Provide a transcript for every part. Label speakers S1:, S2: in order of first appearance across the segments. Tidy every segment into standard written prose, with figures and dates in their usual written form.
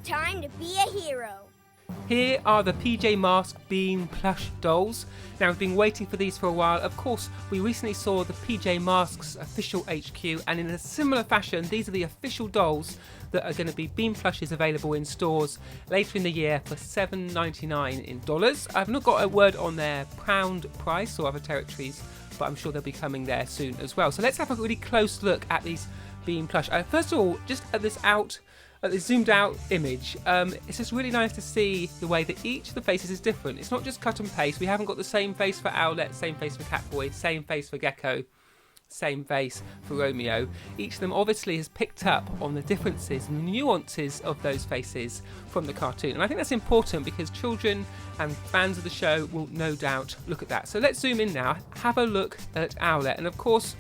S1: time to be a hero.
S2: Here are the PJ Masks Bean Plush dolls. Now, we've been waiting for these for a while. Of course, we recently saw the PJ Masks official HQ, and in a similar fashion, these are the official dolls that are going to be Bean Plushes available in stores later in the year for $7.99 in dollars. I've not got a word on their pound price or other territories, but I'm sure they'll be coming there soon as well. So let's have a really close look at these Bean Plush. First of all, just at this zoomed out image, it's just really nice to see the way that each of the faces is different. It's not just cut and paste. We haven't got the same face for Owlette, same face for Catboy, same face for Gecko, same face for Romeo. Each of them obviously has picked up on the differences and the nuances of those faces from the cartoon. And I think that's important because children and fans of the show will no doubt look at that. So let's zoom in now, have a look at Owlette. And of course,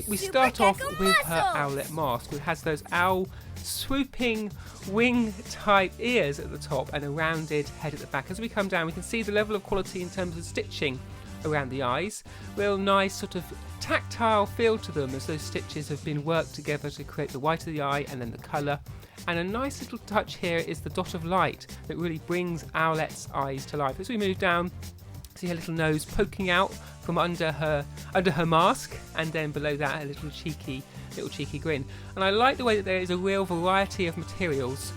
S2: we start off with her Owlette mask, which has those owl swooping wing type ears at the top and a rounded head at the back. As we come down, we can see the level of quality in terms of stitching around the eyes. Real nice sort of tactile feel to them as those stitches have been worked together to create the white of the eye and then the colour. And a nice little touch here is the dot of light that really brings Owlette's eyes to life. As we move down, see her little nose poking out from under her mask, and then below that a little cheeky grin. And I like the way that there is a real variety of materials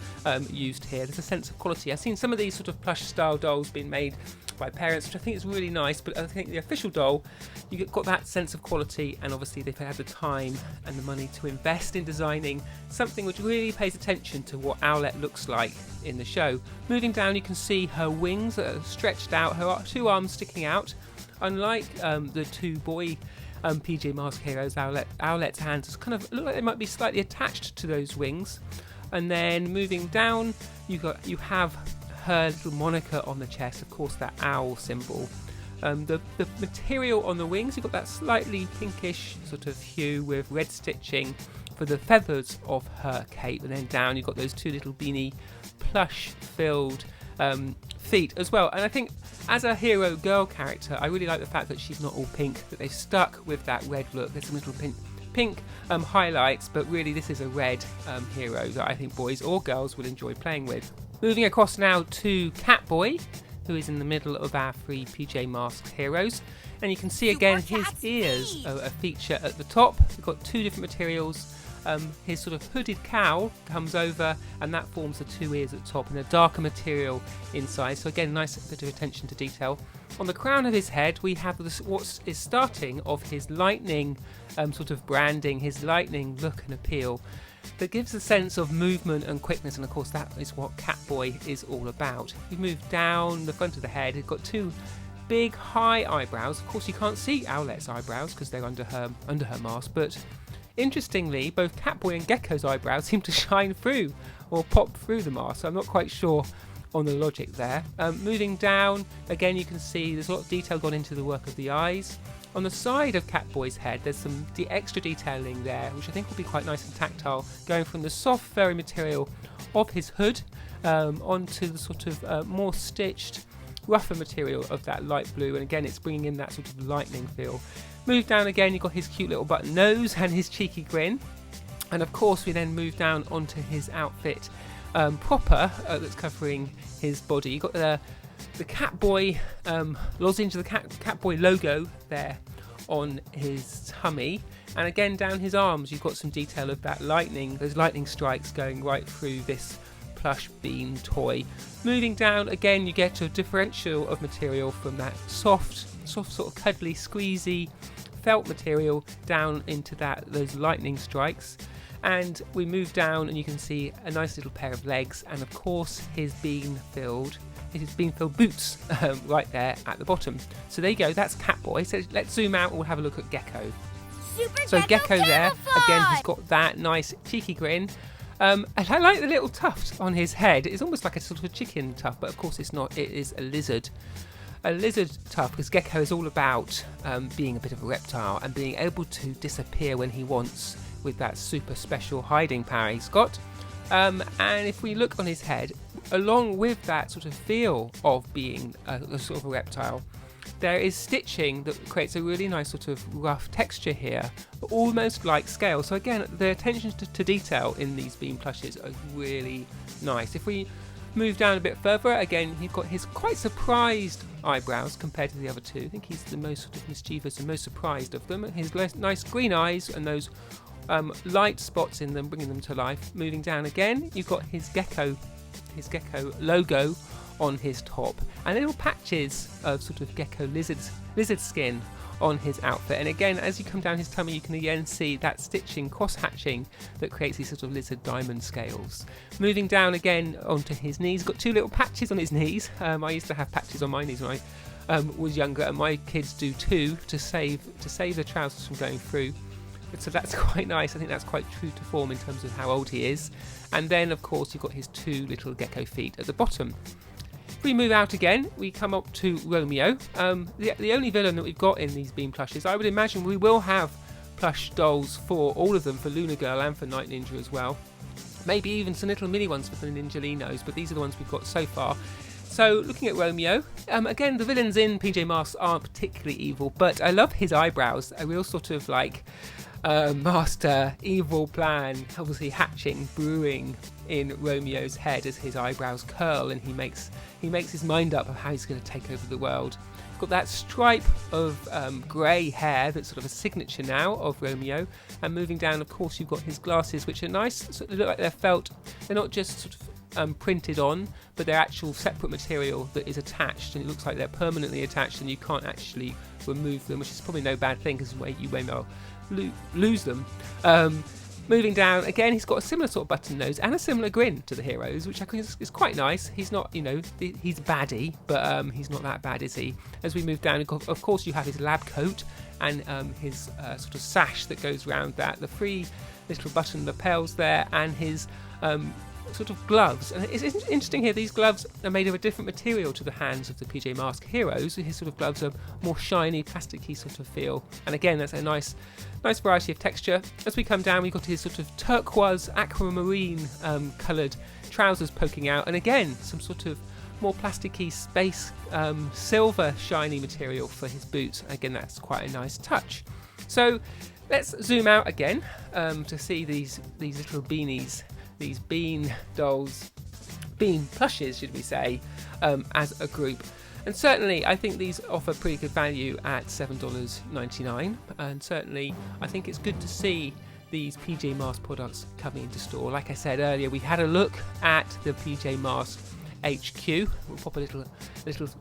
S2: used here. There's a sense of quality. I've seen some of these sort of plush style dolls being made by parents, which I think is really nice, but I think the official doll, you've got that sense of quality, and obviously they've had the time and the money to invest in designing something which really pays attention to what Owlette looks like in the show. Moving down, you can see her wings that are stretched out, her two arms sticking out. Unlike the two boy PJ Mask heroes, Owlette's hands just kind of look like they might be slightly attached to those wings. And then moving down, you have her little moniker on the chest, of course that owl symbol. The material on the wings, you've got that slightly pinkish sort of hue with red stitching for the feathers of her cape, and then down you've got those two little beanie plush filled feet as well. And I think as a hero girl character, I really like the fact that she's not all pink, that they've stuck with that red look. There's some little pink highlights, but really this is a red hero that I think boys or girls will enjoy playing with. Moving across now to Catboy, who is in the middle of our three PJ Masks heroes, and you can see again his ears are a feature at the top. We've got two different materials. His sort of hooded cowl comes over, and that forms the two ears at the top in a darker material inside. So again, nice bit of attention to detail. On the crown of his head, we have what is starting of his lightning sort of branding, his lightning look and appeal that gives a sense of movement and quickness, and of course that is what Catboy is all about. We move down the front of the head. It's got two big high eyebrows. Of course you can't see Owlette's eyebrows because they're under her mask, but interestingly both Catboy and Gecko's eyebrows seem to shine through or pop through the mask, so I'm not quite sure on the logic there. Moving down, again you can see there's a lot of detail gone into the work of the eyes. On the side of Catboy's head, there's some extra detailing there, which I think will be quite nice and tactile, going from the soft, furry material of his hood onto the sort of more stitched, rougher material of that light blue, and again it's bringing in that sort of lightning feel. Move down again, you've got his cute little button nose and his cheeky grin, and of course we then move down onto his outfit proper that's covering his body. You've got the Catboy lozenge, the Catboy logo there on his tummy, and again down his arms you've got some detail of that lightning, those lightning strikes going right through this plush bean toy. Moving down again, you get a differential of material from that soft sort of cuddly, squeezy felt material down into those lightning strikes. And we move down and you can see a nice little pair of legs, and of course his bean-filled boots right there at the bottom. So there you go, that's Catboy. So let's zoom out and we'll have a look at Gecko. So Gecko there, again he's got that nice cheeky grin. And I like the little tuft on his head. It's almost like a sort of chicken tuft, but of course it's not, it is a lizard. A lizard tuft, because Gecko is all about being a bit of a reptile and being able to disappear when he wants with that super special hiding power he's got. And if we look on his head, along with that sort of feel of being a sort of a reptile, there is stitching that creates a really nice sort of rough texture here, almost like scale. So again, the attention to detail in these Bean plushes are really nice. If we move down a bit further, again, you've got his quite surprised eyebrows compared to the other two. I think he's the most sort of mischievous and most surprised of them. His nice green eyes and those light spots in them, bringing them to life. Moving down again, you've got his Gecko logo on his top, and little patches of sort of gecko lizard skin on his outfit. And again, as you come down his tummy, you can again see that stitching, cross hatching that creates these sort of lizard diamond scales. Moving down again onto his knees, got two little patches on his knees. I used to have patches on my knees when I was younger, and my kids do too, to save the trousers from going through. So that's quite nice. I think that's quite true to form in terms of how old he is. And then of course you've got his two little gecko feet at the bottom. If we move out again, we come up to Romeo. The only villain that we've got in these Bean plushes. I would imagine we will have plush dolls for all of them, for Luna Girl and for Night Ninja as well. Maybe even some little mini ones for the Ninjalinos, but these are the ones we've got so far. So looking at Romeo, again, the villains in PJ Masks aren't particularly evil, but I love his eyebrows. A real sort of like master evil plan, obviously hatching, brewing in Romeo's head as his eyebrows curl, and he makes his mind up of how he's going to take over the world. Got that stripe of grey hair that's sort of a signature now of Romeo. And moving down, of course, you've got his glasses, which are nice. So they look like they're felt. They're not just sort of printed on, but they're actual separate material that is attached, and it looks like they're permanently attached, and you can't actually remove them, which is probably no bad thing, because you may well lose them. Moving down, again, he's got a similar sort of button nose and a similar grin to the heroes, which I think is quite nice. He's not, he's baddie, but he's not that bad, is he? As we move down, of course, you have his lab coat and his sort of sash that goes around that, the three little button lapels there, and his sort of gloves. And it's interesting here, these gloves are made of a different material to the hands of the PJ Masks heroes. His sort of gloves are more shiny, plasticky sort of feel, and again, that's a nice variety of texture. As we come down, we've got his sort of turquoise aquamarine coloured trousers poking out, and again, some sort of more plasticky space silver shiny material for his boots. Again, that's quite a nice touch. So let's zoom out again to see these little beanies, these bean dolls, bean plushes should we say, as a group. And certainly I think these offer pretty good value at $7.99, and certainly I think it's good to see these PJ Masks products coming into store. Like I said earlier, we had a look at the PJ Masks HQ. We'll pop a little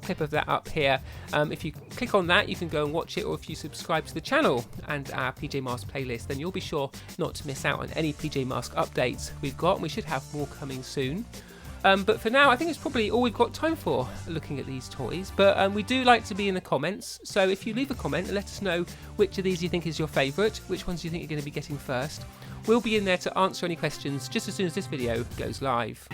S2: clip of that up here. If you click on that, you can go and watch it, or if you subscribe to the channel and our PJ Masks playlist, then you'll be sure not to miss out on any PJ Masks updates we've got, and we should have more coming soon. But for now, I think it's probably all we've got time for looking at these toys. But we do like to be in the comments, so if you leave a comment and let us know which of these you think is your favourite, which ones you think you're going to be getting first, we'll be in there to answer any questions just as soon as this video goes live.